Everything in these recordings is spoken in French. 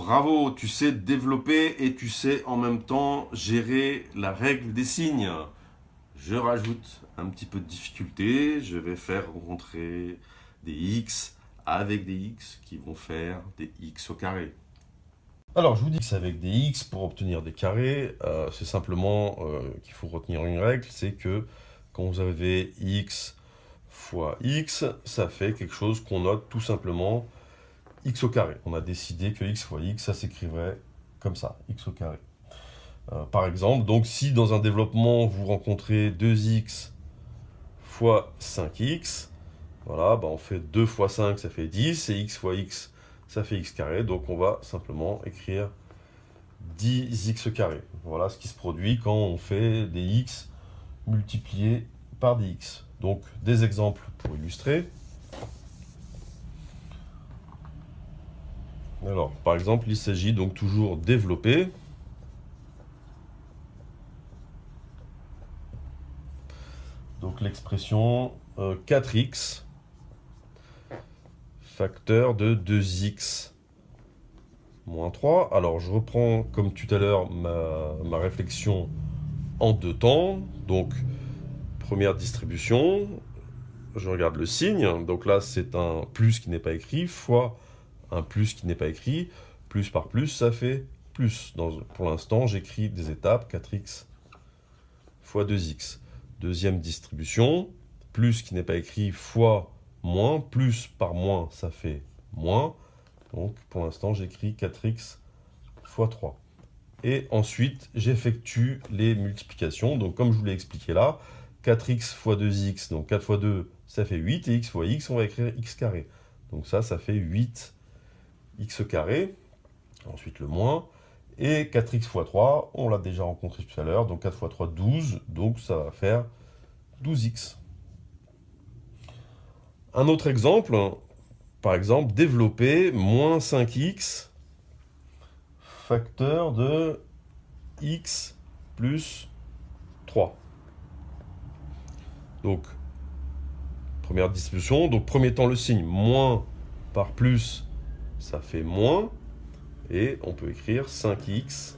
Bravo, tu sais développer et tu sais en même temps gérer la règle des signes. Je rajoute un petit peu de difficulté, je vais faire rencontrer des x avec des x qui vont faire des x au carré. Alors, je vous dis que c'est avec des x pour obtenir des carrés. C'est simplement qu'il faut retenir une règle, c'est que quand vous avez x fois x, ça fait quelque chose qu'on note tout simplement x au carré. On a décidé que x fois x, ça s'écrivait comme ça, x au carré. Par exemple, donc si dans un développement vous rencontrez 2x fois 5x, voilà, on fait 2 fois 5, ça fait 10, et x fois x, ça fait x carré, donc on va simplement écrire 10x carré. Voilà ce qui se produit quand on fait des x multipliés par des x. Donc des exemples pour illustrer. Alors, par exemple, il s'agit donc toujours développer. Donc l'expression 4x facteur de 2x moins 3. Alors je reprends comme tout à l'heure ma réflexion en deux temps. Donc première distribution, je regarde le signe. Donc là c'est un plus qui n'est pas écrit fois un plus qui n'est pas écrit. Plus par plus, ça fait plus. Pour l'instant, j'écris des étapes 4x fois 2x. Deuxième distribution, plus qui n'est pas écrit fois moins. Plus par moins, ça fait moins. Donc pour l'instant, j'écris 4x fois 3. Et ensuite, j'effectue les multiplications. Donc comme je vous l'ai expliqué là, 4x fois 2x, donc 4 fois 2, ça fait 8. Et x fois x, on va écrire x carré. Donc ça fait 8 x carré, ensuite le moins, et 4x fois 3, on l'a déjà rencontré tout à l'heure, donc 4 fois 3, 12, donc ça va faire 12x. Un autre exemple, par exemple, développer moins 5x facteur de x plus 3. Donc, première distribution, donc premier temps le signe, moins par plus, ça fait moins, et on peut écrire 5x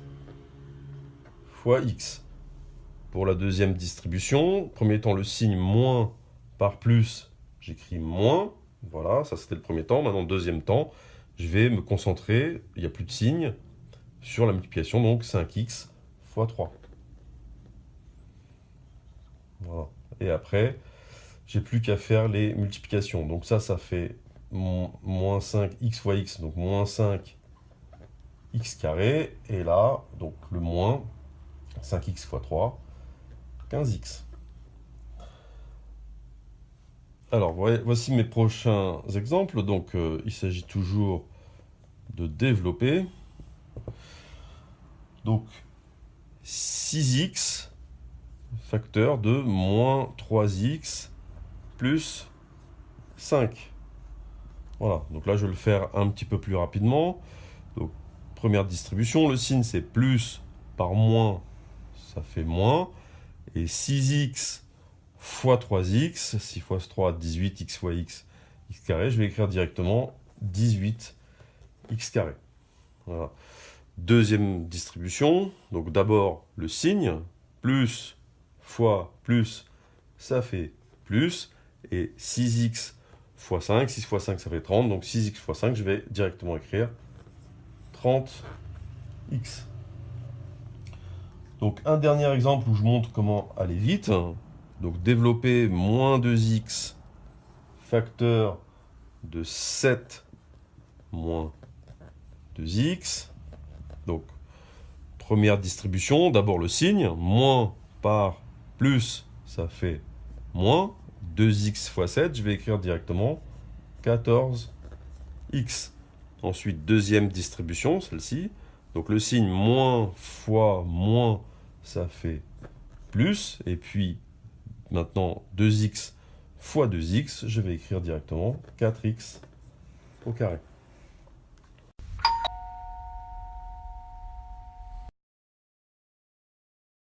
fois x. Pour la deuxième distribution, premier temps le signe moins par plus, j'écris moins. Voilà, ça c'était le premier temps. Maintenant, deuxième temps, je vais me concentrer, il n'y a plus de signe, sur la multiplication, donc 5x fois 3. Voilà. Et après, j'ai plus qu'à faire les multiplications. Donc ça fait moins 5x fois x, donc moins 5 x carré. Et là, donc le moins 5x fois 3, 15x. Alors, voici mes prochains exemples. Donc, il s'agit toujours de développer. Donc, 6x facteur de moins 3x plus 5. Voilà, donc là, je vais le faire un petit peu plus rapidement. Donc, première distribution, le signe, c'est plus par moins, ça fait moins. Et 6x fois 3x, 6 fois 3, 18, x fois x, x carré, je vais écrire directement 18 x carré. Voilà. Deuxième distribution, donc d'abord le signe, plus fois plus, ça fait plus, et 6x fois 5, 6 fois 5 ça fait 30, donc 6x fois 5, je vais directement écrire 30x. Donc un dernier exemple où je montre comment aller vite. Donc développer moins 2x facteur de 7 moins 2x. Donc première distribution, d'abord le signe, moins par plus, ça fait moins. 2x fois 7, je vais écrire directement 14x. Ensuite, deuxième distribution, celle-ci. Donc le signe moins fois moins, ça fait plus. Et puis maintenant 2x fois 2x, je vais écrire directement 4x au carré.